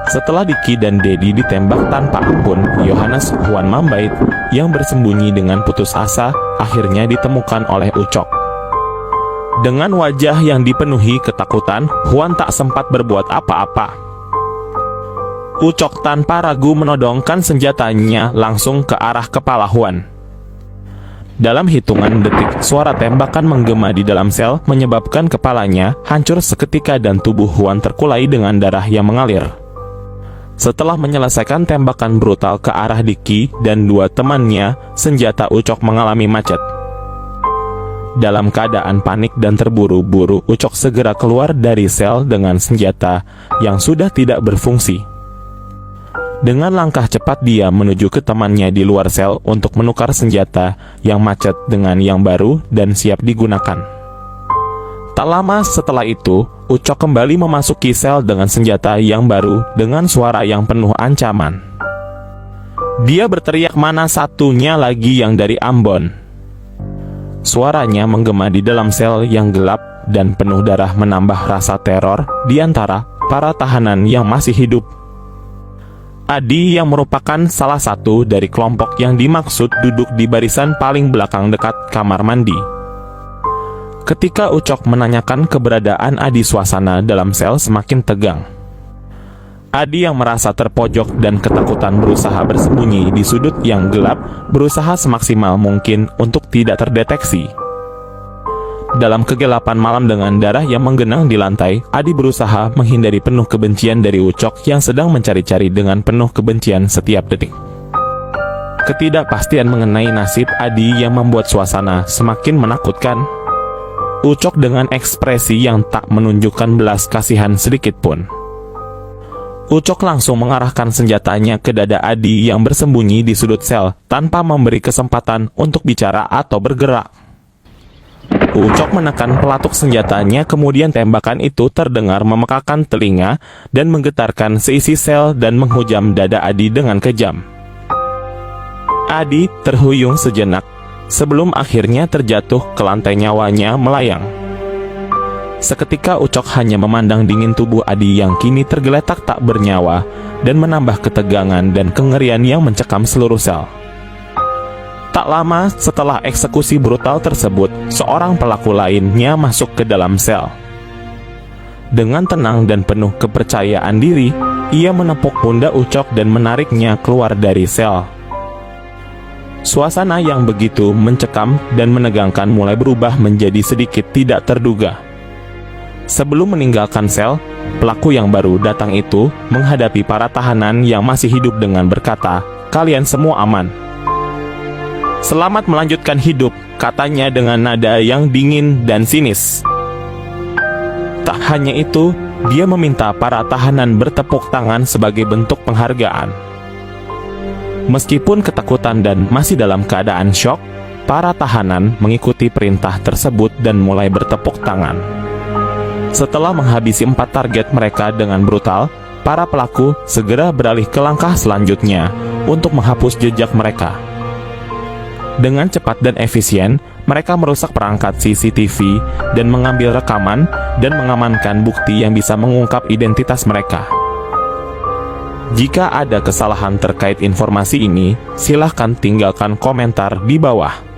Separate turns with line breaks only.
Setelah Diki dan Dedi ditembak tanpa ampun, Yohanes Huan Mambait yang bersembunyi dengan putus asa akhirnya ditemukan oleh Ucok. Dengan wajah yang dipenuhi ketakutan, Huan tak sempat berbuat apa-apa. Ucok tanpa ragu menodongkan senjatanya langsung ke arah kepala Huan. Dalam hitungan detik, suara tembakan menggema di dalam sel menyebabkan kepalanya hancur seketika dan tubuh Huan terkulai dengan darah yang mengalir. Setelah menyelesaikan tembakan brutal ke arah Diki dan dua temannya, senjata Ucok mengalami macet. Dalam keadaan panik dan terburu-buru, Ucok segera keluar dari sel dengan senjata yang sudah tidak berfungsi. Dengan langkah cepat dia menuju ke temannya di luar sel untuk menukar senjata yang macet dengan yang baru dan siap digunakan. Tak lama setelah itu, Ucok kembali memasuki sel dengan senjata yang baru dengan suara yang penuh ancaman. Dia berteriak mana satunya lagi yang dari Ambon. Suaranya menggema di dalam sel yang gelap dan penuh darah menambah rasa teror di antara para tahanan yang masih hidup. Adi yang merupakan salah satu dari kelompok yang dimaksud duduk di barisan paling belakang dekat kamar mandi. Ketika Ucok menanyakan keberadaan Adi, suasana dalam sel semakin tegang. Adi yang merasa terpojok dan ketakutan berusaha bersembunyi di sudut yang gelap, berusaha semaksimal mungkin untuk tidak terdeteksi. Dalam kegelapan malam dengan darah yang menggenang di lantai, Adi berusaha menghindari penuh kebencian dari Ucok yang sedang mencari-cari dengan penuh kebencian setiap detik. Ketidakpastian mengenai nasib Adi yang membuat suasana semakin menakutkan. Ucok dengan ekspresi yang tak menunjukkan belas kasihan sedikit pun. Ucok langsung mengarahkan senjatanya ke dada Adi yang bersembunyi di sudut sel tanpa memberi kesempatan untuk bicara atau bergerak. Ucok menekan pelatuk senjatanya, kemudian tembakan itu terdengar memekakan telinga dan menggetarkan seisi sel dan menghujam dada Adi dengan kejam. Adi terhuyung sejenak sebelum akhirnya terjatuh ke lantai, nyawanya melayang. Seketika Ucok hanya memandang dingin tubuh Adi yang kini tergeletak tak bernyawa dan menambah ketegangan dan kengerian yang mencekam seluruh sel. Tak lama setelah eksekusi brutal tersebut, seorang pelaku lainnya masuk ke dalam sel. Dengan tenang dan penuh kepercayaan diri, ia menepuk pundak Ucok dan menariknya keluar dari sel. Suasana yang begitu mencekam dan menegangkan mulai berubah menjadi sedikit tidak terduga. Sebelum meninggalkan sel, pelaku yang baru datang itu menghadapi para tahanan yang masih hidup dengan berkata, "Kalian semua aman. Selamat melanjutkan hidup," katanya dengan nada yang dingin dan sinis. Tak hanya itu, dia meminta para tahanan bertepuk tangan sebagai bentuk penghargaan. Meskipun ketakutan dan masih dalam keadaan syok, para tahanan mengikuti perintah tersebut dan mulai bertepuk tangan. Setelah menghabisi 4 target mereka dengan brutal, para pelaku segera beralih ke langkah selanjutnya untuk menghapus jejak mereka. Dengan cepat dan efisien, mereka merusak perangkat CCTV dan mengambil rekaman dan mengamankan bukti yang bisa mengungkap identitas mereka. Jika ada kesalahan terkait informasi ini, silahkan tinggalkan komentar di bawah.